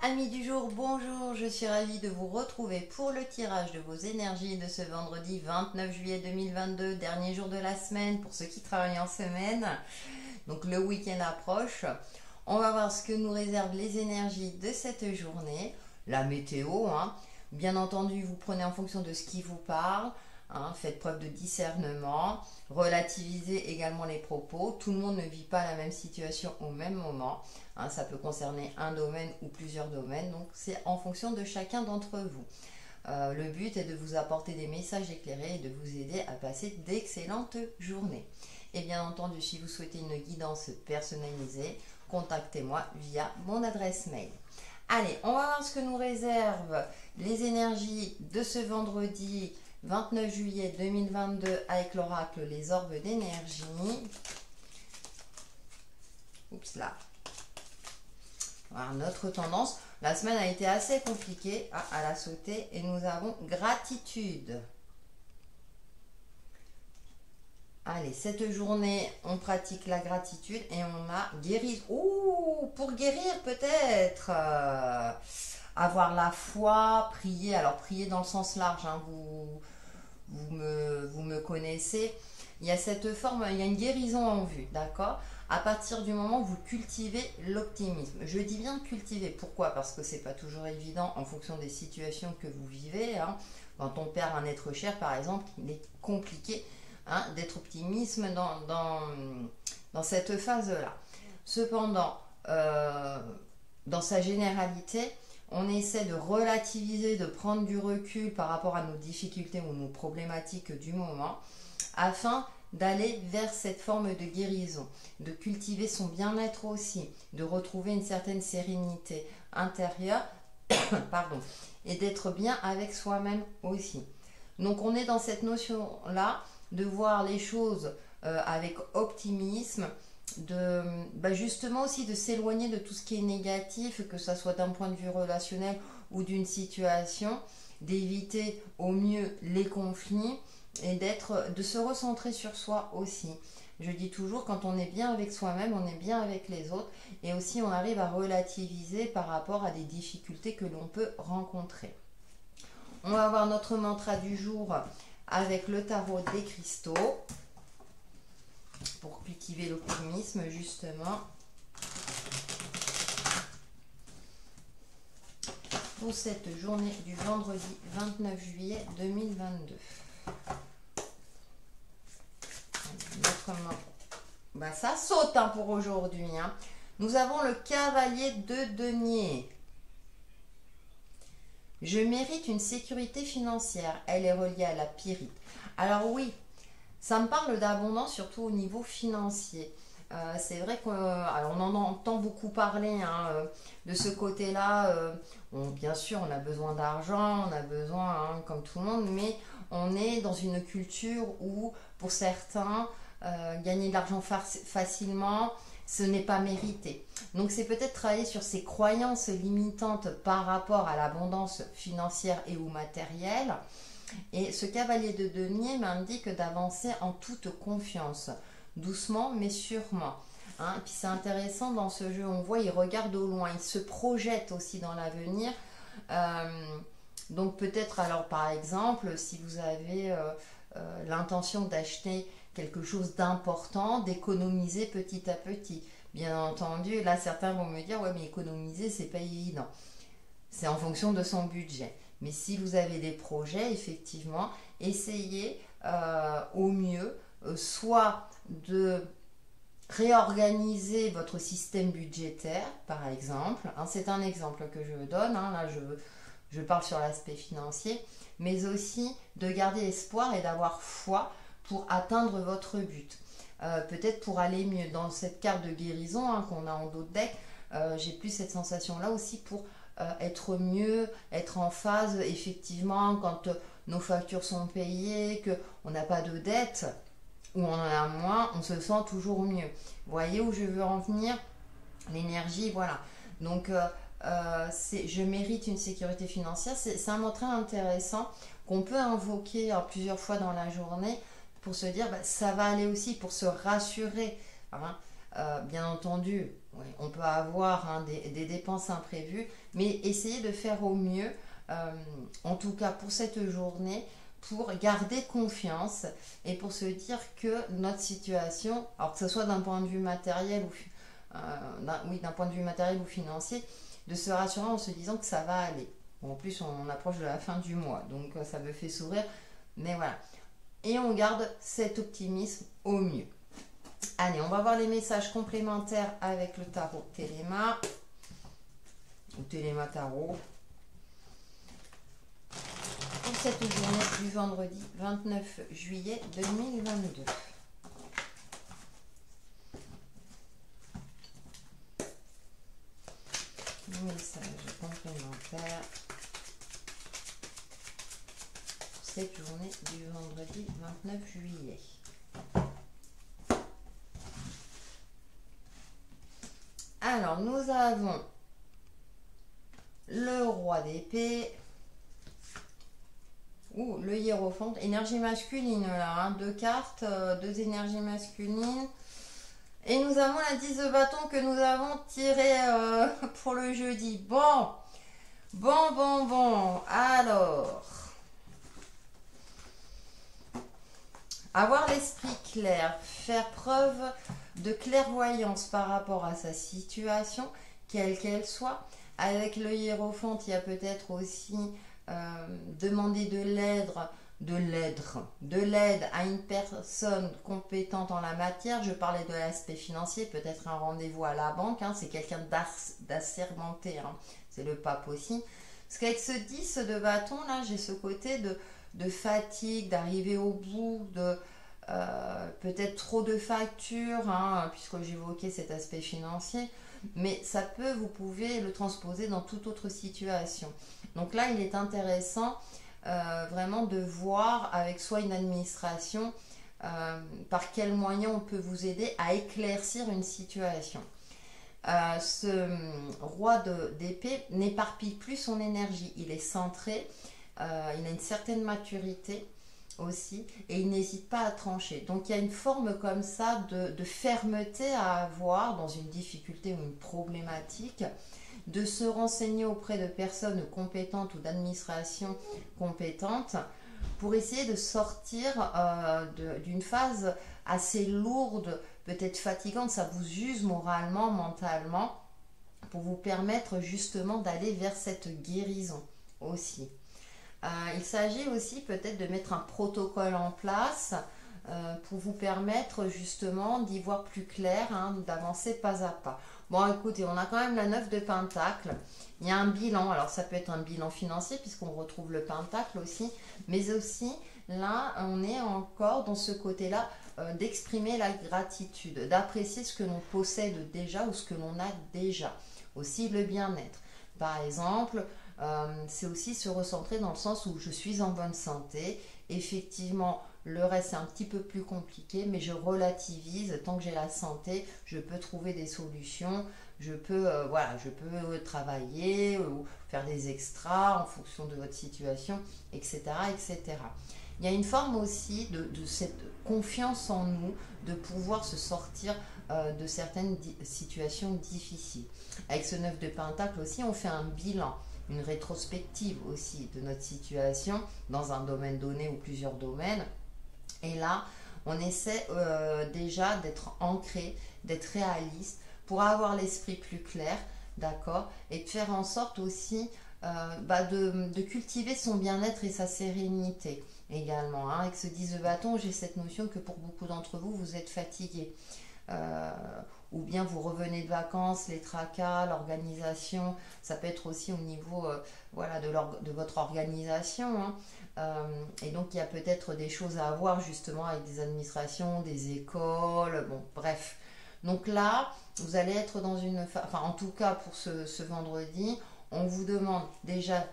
Amis du jour, bonjour, je suis ravie de vous retrouver pour le tirage de vos énergies de ce vendredi 29 juillet 2022, dernier jour de la semaine pour ceux qui travaillent en semaine. Donc le week-end approche. On va voir ce que nous réservent les énergies de cette journée, la météo, hein. Bien entendu, vous prenez en fonction de ce qui vous parle. Faites preuve de discernement, relativisez également les propos. Tout le monde ne vit pas la même situation au même moment. Ça peut concerner un domaine ou plusieurs domaines, donc c'est en fonction de chacun d'entre vous. Le but est de vous apporter des messages éclairés et de vous aider à passer d'excellentes journées. Et bien entendu, si vous souhaitez une guidance personnalisée, contactez-moi via mon adresse mail. Allez, on va voir ce que nous réservent les énergies de ce vendredi 29 juillet 2022 avec l'oracle Les Orbes d'énergie. Oups là. Voilà, notre tendance. La semaine a été assez compliquée à la sauter et nous avons gratitude. Allez, cette journée, on pratique la gratitude et on a guéri. Ouh, pour guérir peut-être. Avoir la foi, prier. Alors, prier dans le sens large, hein, vous me connaissez. Il y a cette forme, il y a une guérison en vue, d'accord? À partir du moment où vous cultivez l'optimisme. Je dis bien cultiver. Pourquoi? Parce que c'est pas toujours évident en fonction des situations que vous vivez, hein. Quand on perd un être cher, par exemple, il est compliqué, hein, d'être optimiste dans cette phase-là. Cependant, dans sa généralité, on essaie de relativiser, de prendre du recul par rapport à nos difficultés ou nos problématiques du moment, afin d'aller vers cette forme de guérison, de cultiver son bien-être aussi, de retrouver une certaine sérénité intérieure, pardon, et d'être bien avec soi-même aussi. Donc on est dans cette notion-là de voir les choses avec optimisme, de justement aussi de s'éloigner de tout ce qui est négatif, que ce soit d'un point de vue relationnel ou d'une situation, d'éviter au mieux les conflits et de se recentrer sur soi aussi. Je dis toujours, quand on est bien avec soi-même, on est bien avec les autres et aussi on arrive à relativiser par rapport à des difficultés que l'on peut rencontrer. On va voir notre mantra du jour avec le tarot des cristaux pour cultiver l'optimisme justement. Pour cette journée du vendredi 29 juillet 2022. Ça saute, hein, pour aujourd'hui, hein. Nous avons le cavalier de denier. Je mérite une sécurité financière. Elle est reliée à la pyrite. Alors oui, ça me parle d'abondance, surtout au niveau financier. C'est vrai qu'on en entend beaucoup parler, hein, de ce côté-là. Bien sûr, on a besoin d'argent, on a besoin, hein, comme tout le monde, mais on est dans une culture où, pour certains, gagner de l'argent facilement, ce n'est pas mérité. Donc c'est peut-être travailler sur ces croyances limitantes par rapport à l'abondance financière et ou matérielle. Et ce cavalier de denier m'indique d'avancer en toute confiance, doucement mais sûrement. Et puis c'est intéressant dans ce jeu, on voit, il regarde au loin, il se projette aussi dans l'avenir. Donc peut-être, alors par exemple, si vous avez l'intention d'acheter quelque chose d'important, d'économiser petit à petit. Bien entendu, là certains vont me dire, ouais mais économiser c'est pas évident. C'est en fonction de son budget. Mais si vous avez des projets, effectivement, essayez au mieux soit de réorganiser votre système budgétaire, par exemple. C'est un exemple que je donne, là je parle sur l'aspect financier, mais aussi de garder espoir et d'avoir foi pour atteindre votre but. Peut-être pour aller mieux. Dans cette carte de guérison, qu'on a en dos de deck, j'ai plus cette sensation-là aussi pour être mieux, être en phase, effectivement, quand nos factures sont payées, qu'on n'a pas de dette, ou on en a moins, on se sent toujours mieux. Vous voyez où je veux en venir? L'énergie, voilà. Donc, je mérite une sécurité financière. C'est un mot très intéressant qu'on peut invoquer plusieurs fois dans la journée pour se dire, ça va aller aussi, pour se rassurer. Bien entendu, Oui, on peut avoir hein, des dépenses imprévues, mais essayez de faire au mieux, en tout cas pour cette journée, pour garder confiance et pour se dire que notre situation, alors que ce soit d'un point de vue matériel oui, d'un point de vue matériel ou financier, de se rassurer en se disant que ça va aller. Bon, en plus, on approche de la fin du mois, donc ça me fait sourire, mais voilà. Et on garde cet optimisme au mieux. Allez, on va voir les messages complémentaires avec le tarot Téléma ou Téléma Tarot pour cette journée du vendredi 29 juillet 2022. Messages complémentaires pour cette journée du vendredi 29 juillet. Alors, nous avons le roi d'épée ou le hiérophante, énergie masculine là, hein, deux cartes, deux énergies masculines. Et nous avons la 10 de bâton que nous avons tirée pour le jeudi. Bon. Alors, avoir l'esprit clair, faire preuve de clairvoyance par rapport à sa situation, quelle qu'elle soit. Avec le hiérophante, il y a peut-être aussi demander de l'aide à une personne compétente en la matière. Je parlais de l'aspect financier, peut-être un rendez-vous à la banque, hein, c'est quelqu'un d'assermenté, hein, c'est le pape aussi. Parce qu'avec ce 10 de bâton, là, j'ai ce côté de fatigue, d'arriver au bout, de peut-être trop de factures, hein, puisque j'évoquais cet aspect financier, mais ça peut, vous pouvez le transposer dans toute autre situation. Donc là, il est intéressant vraiment de voir avec soi une administration par quel moyen on peut vous aider à éclaircir une situation. Ce roi d'épée n'éparpille plus son énergie, il est centré, il a une certaine maturité aussi et il n'hésite pas à trancher. Donc il y a une forme comme ça de fermeté à avoir dans une difficulté ou une problématique, de se renseigner auprès de personnes compétentes ou d'administration compétente pour essayer de sortir d'une phase assez lourde, peut-être fatigante, ça vous use moralement, mentalement, pour vous permettre justement d'aller vers cette guérison aussi. Il s'agit aussi peut-être de mettre un protocole en place pour vous permettre justement d'y voir plus clair, hein, d'avancer pas à pas. Bon, écoutez, on a quand même la 9 de Pentacle. Il y a un bilan, alors ça peut être un bilan financier puisqu'on retrouve le Pentacle aussi, mais aussi là, on est encore dans ce côté-là d'exprimer la gratitude, d'apprécier ce que l'on possède déjà ou ce que l'on a déjà. Aussi le bien-être. Par exemple, c'est aussi se recentrer dans le sens où je suis en bonne santé. Effectivement, le reste c'est un petit peu plus compliqué, mais je relativise. Tant que j'ai la santé, je peux trouver des solutions. Je peux, je peux travailler ou faire des extras en fonction de votre situation, etc., etc. Il y a une forme aussi de cette confiance en nous, de pouvoir se sortir de certaines situations difficiles. Avec ce 9 de Pentacle aussi, on fait un bilan, une rétrospective aussi de notre situation dans un domaine donné ou plusieurs domaines. Et là, on essaie déjà d'être ancré, d'être réaliste pour avoir l'esprit plus clair, d'accord, et de faire en sorte aussi de cultiver son bien-être et sa sérénité également. Hein. Avec ce 10 de bâton, j'ai cette notion que pour beaucoup d'entre vous, vous êtes fatigué. Ou bien vous revenez de vacances, les tracas, l'organisation, ça peut être aussi au niveau de votre organisation. Hein. Et donc il y a peut-être des choses à voir justement avec des administrations, des écoles, bon bref. Donc là, vous allez être dans en tout cas pour ce vendredi, on vous demande déjà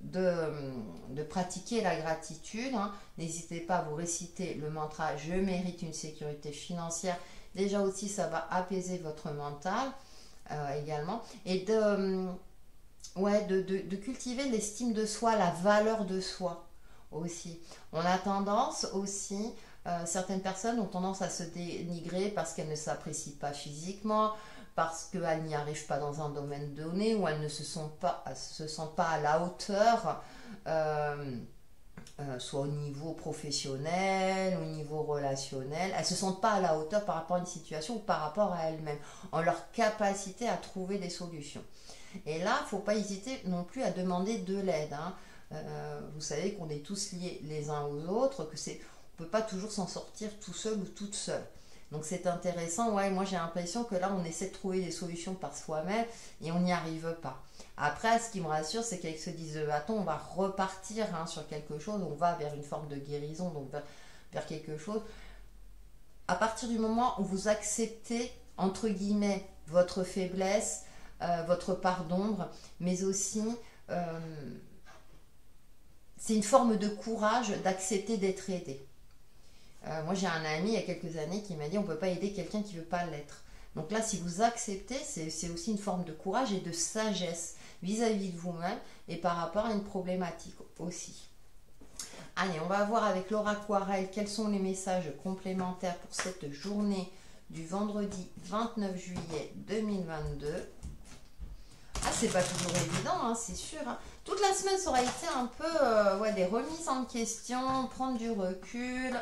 de pratiquer la gratitude. Hein. N'hésitez pas à vous réciter le mantra « Je mérite une sécurité financière ». Déjà aussi, ça va apaiser votre mental également. Et de cultiver l'estime de soi, la valeur de soi aussi. On a tendance aussi, certaines personnes ont tendance à se dénigrer parce qu'elles ne s'apprécient pas physiquement, parce qu'elles n'y arrivent pas dans un domaine donné, ou elles ne se sentent pas à la hauteur, soit au niveau professionnel, au niveau relationnel. Elles ne se sentent pas à la hauteur par rapport à une situation ou par rapport à elles-mêmes, en leur capacité à trouver des solutions. Et là, il ne faut pas hésiter non plus à demander de l'aide. Hein. Vous savez qu'on est tous liés les uns aux autres, que c'est, on ne peut pas toujours s'en sortir tout seul ou toute seule. Donc c'est intéressant, ouais, moi j'ai l'impression que là on essaie de trouver des solutions par soi-même et on n'y arrive pas. Après, ce qui me rassure, c'est qu'avec ce 10 de bâton, on va repartir hein, sur quelque chose, on va vers une forme de guérison, donc vers quelque chose. À partir du moment où vous acceptez, entre guillemets, votre faiblesse, votre part d'ombre, mais aussi c'est une forme de courage d'accepter d'être aidé. Moi j'ai un ami il y a quelques années qui m'a dit on ne peut pas aider quelqu'un qui ne veut pas l'être. Donc là, si vous acceptez, c'est aussi une forme de courage et de sagesse vis-à-vis de vous-même et par rapport à une problématique aussi. Allez, on va voir avec Laura Aquarelle quels sont les messages complémentaires pour cette journée du vendredi 29 juillet 2022. Ah, c'est pas toujours évident, hein, c'est sûr. Hein. Toute la semaine, ça aura été un peu ouais, des remises en question, prendre du recul.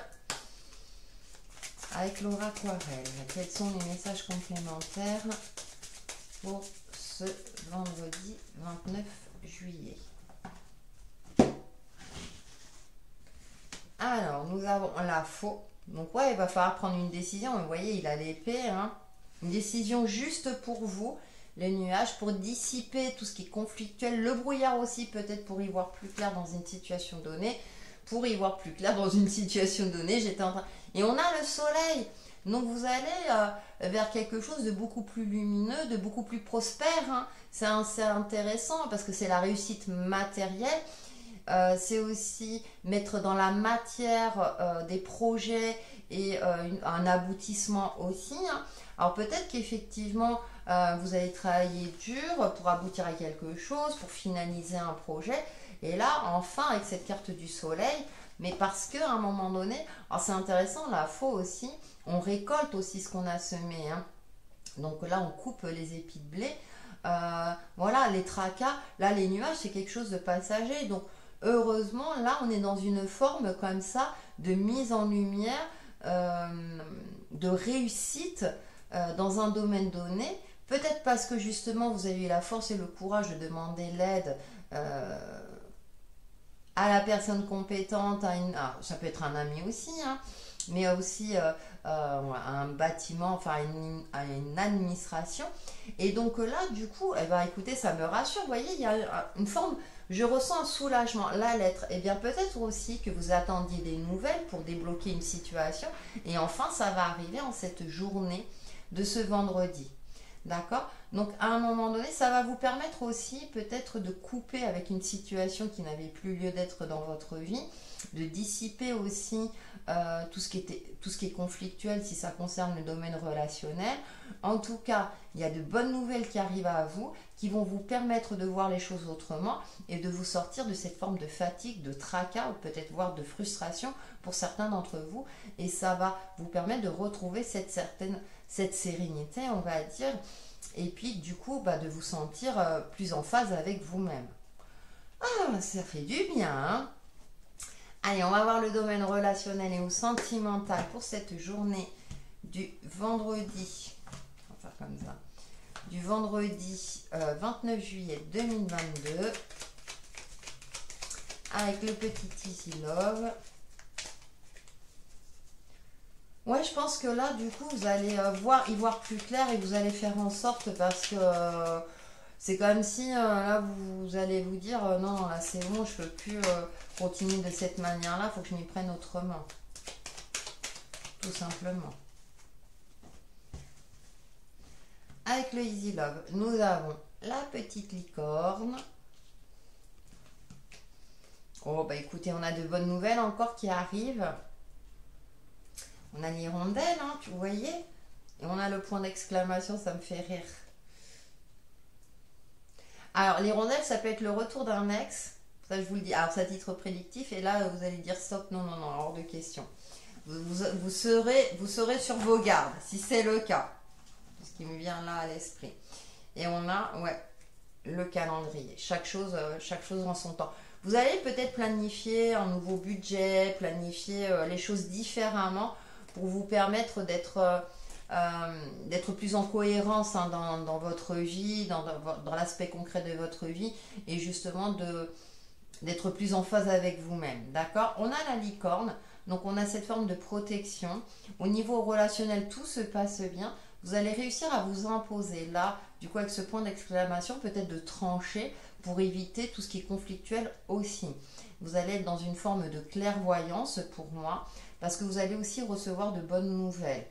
Avec Laura Aquarelle, quels sont les messages complémentaires pour ce vendredi 29 juillet? Alors, nous avons la faux. Donc, ouais, il va falloir prendre une décision. Vous voyez, il a l'épée. Hein. Une décision juste pour vous. Les nuages, pour dissiper tout ce qui est conflictuel. Le brouillard aussi, peut-être pour y voir plus clair dans une situation donnée. Pour y voir plus clair dans une situation donnée, j'étais en train... Et on a le soleil. Donc, vous allez vers quelque chose de beaucoup plus lumineux, de beaucoup plus prospère. Hein. C'est intéressant parce que c'est la réussite matérielle. C'est aussi mettre dans la matière des projets et un aboutissement aussi. Hein. Alors peut-être qu'effectivement, vous allez travailler dur pour aboutir à quelque chose, pour finaliser un projet. Et là, enfin, avec cette carte du soleil, mais parce qu'à un moment donné, c'est intéressant, la faux aussi, on récolte aussi ce qu'on a semé. Hein. Donc là, on coupe les épis de blé. Voilà, les tracas, là, les nuages, c'est quelque chose de passager. Donc, heureusement, là, on est dans une forme comme ça de mise en lumière, de réussite dans un domaine donné. Peut-être parce que justement, vous avez eu la force et le courage de demander l'aide à la personne compétente, ça peut être un ami aussi, hein, mais aussi un bâtiment, enfin à une administration. Et donc là, du coup, eh ben, écoutez, ça me rassure. Vous voyez, il y a une forme... Je ressens un soulagement. La lettre, eh bien peut-être aussi que vous attendiez des nouvelles pour débloquer une situation. Et enfin, ça va arriver en cette journée de ce vendredi. D'accord? Donc à un moment donné, ça va vous permettre aussi peut-être de couper avec une situation qui n'avait plus lieu d'être dans votre vie, de dissiper aussi tout ce qui est conflictuel si ça concerne le domaine relationnel. En tout cas, il y a de bonnes nouvelles qui arrivent à vous, qui vont vous permettre de voir les choses autrement et de vous sortir de cette forme de fatigue, de tracas ou peut-être voire de frustration pour certains d'entre vous. Et ça va vous permettre de retrouver cette sérénité, on va dire, et puis du coup de vous sentir plus en phase avec vous-même. Ah, ça fait du bien, hein. Allez, on va voir le domaine relationnel et ou sentimental pour cette journée du vendredi. On va faire comme ça. Du vendredi 29 juillet 2022. Avec le petit Easy Love. Ouais, je pense que là, du coup, vous allez y voir plus clair et vous allez faire en sorte parce que c'est comme si là, vous allez vous dire non, là, c'est bon, je peux plus continuer de cette manière-là, il faut que je m'y prenne autrement. Tout simplement. Avec le Easy Love, nous avons la petite licorne. Oh, bah écoutez, on a de bonnes nouvelles encore qui arrivent. On a l'hirondelle, hein, vous voyez? Et on a le point d'exclamation, ça me fait rire. Alors, l'hirondelle, ça peut être le retour d'un ex. Ça, je vous le dis. Alors, c'est à titre prédictif. Et là, vous allez dire stop, non, non, non, hors de question. Vous serez sur vos gardes, si c'est le cas. ce qui me vient là à l'esprit. Et on a, ouais, le calendrier. Chaque chose en son temps. Vous allez peut-être planifier un nouveau budget, planifier les choses différemment pour vous permettre d'être plus en cohérence hein, dans votre vie, dans l'aspect concret de votre vie et justement d'être plus en phase avec vous-même. D'accord? On a la licorne, donc on a cette forme de protection. Au niveau relationnel, tout se passe bien. Vous allez réussir à vous imposer là, du coup avec ce point d'exclamation, peut-être de trancher pour éviter tout ce qui est conflictuel aussi. Vous allez être dans une forme de clairvoyance pour moi, parce que vous allez aussi recevoir de bonnes nouvelles.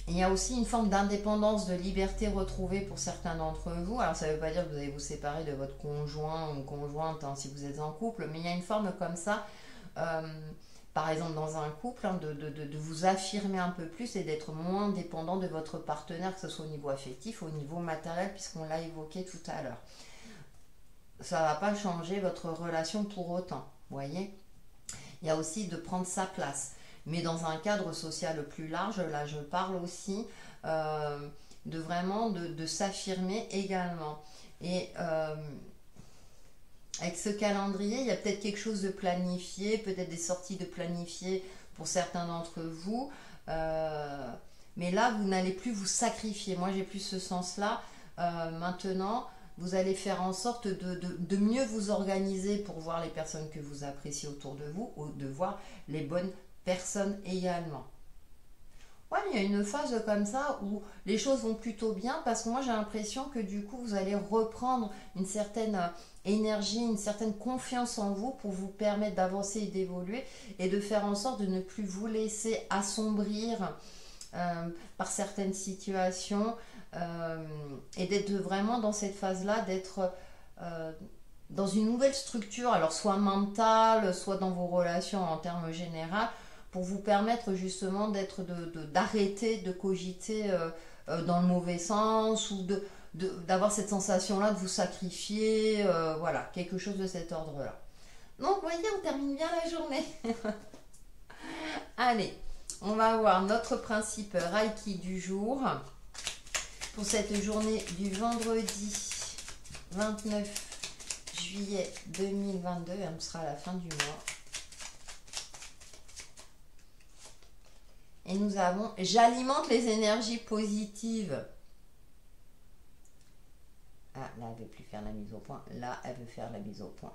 Il y a aussi une forme d'indépendance, de liberté retrouvée pour certains d'entre vous. Alors ça ne veut pas dire que vous allez vous séparer de votre conjoint ou conjointe hein, si vous êtes en couple, mais il y a une forme comme ça, par exemple dans un couple, hein, de vous affirmer un peu plus et d'être moins dépendant de votre partenaire, que ce soit au niveau affectif ou au niveau matériel, puisqu'on l'a évoqué tout à l'heure. Ça ne va pas changer votre relation pour autant, vous voyez. Il y a aussi de prendre sa place. Mais dans un cadre social plus large, là je parle aussi de vraiment de s'affirmer également. Et avec ce calendrier, il y a peut-être quelque chose de planifié, peut-être des sorties de planifier pour certains d'entre vous. Mais là, vous n'allez plus vous sacrifier. Moi, j'ai plus ce sens-là. Maintenant, vous allez faire en sorte de mieux vous organiser pour voir les personnes que vous appréciez autour de vous, ou de voir les bonnes personnes également. Ouais, il y a une phase comme ça où les choses vont plutôt bien parce que moi j'ai l'impression que du coup vous allez reprendre une certaine énergie, une certaine confiance en vous pour vous permettre d'avancer et d'évoluer et de faire en sorte de ne plus vous laisser assombrir par certaines situations et d'être vraiment dans cette phase-là, d'être dans une nouvelle structure, alors soit mentale, soit dans vos relations en termes généraux, pour vous permettre justement d'arrêter de cogiter dans le mauvais sens ou d'avoir cette sensation-là de vous sacrifier, voilà, quelque chose de cet ordre-là. Donc, vous voyez, on termine bien la journée. Allez, on va voir notre principe Reiki du jour pour cette journée du vendredi 29 juillet 2022, on sera à la fin du mois. Et nous avons, j'alimente les énergies positives. Ah, là, elle ne veut plus faire la mise au point. Là, elle veut faire la mise au point.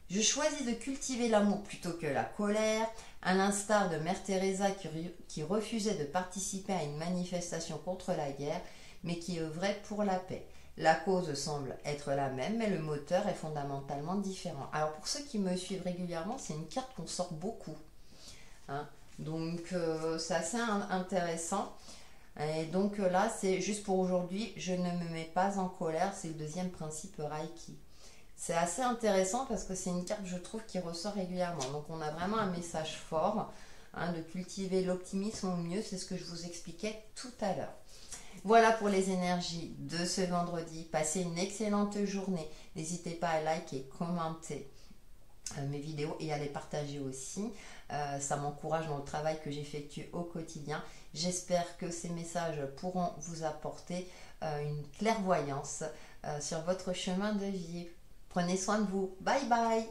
Je choisis de cultiver l'amour plutôt que la colère, à l'instar de Mère Teresa qui refusait de participer à une manifestation contre la guerre, mais qui œuvrait pour la paix. La cause semble être la même, mais le moteur est fondamentalement différent. Alors, pour ceux qui me suivent régulièrement, c'est une carte qu'on sort beaucoup. Hein. Donc c'est assez intéressant et donc là c'est juste pour aujourd'hui, je ne me mets pas en colère, c'est le deuxième principe Reiki. C'est assez intéressant parce que c'est une carte je trouve qui ressort régulièrement, donc on a vraiment un message fort hein, de cultiver l'optimisme au mieux, c'est ce que je vous expliquais tout à l'heure. Voilà pour les énergies de ce vendredi, passez une excellente journée, n'hésitez pas à liker, commenter mes vidéos et à les partager aussi. Ça m'encourage dans le travail que j'effectue au quotidien. J'espère que ces messages pourront vous apporter une clairvoyance sur votre chemin de vie. Prenez soin de vous. Bye bye.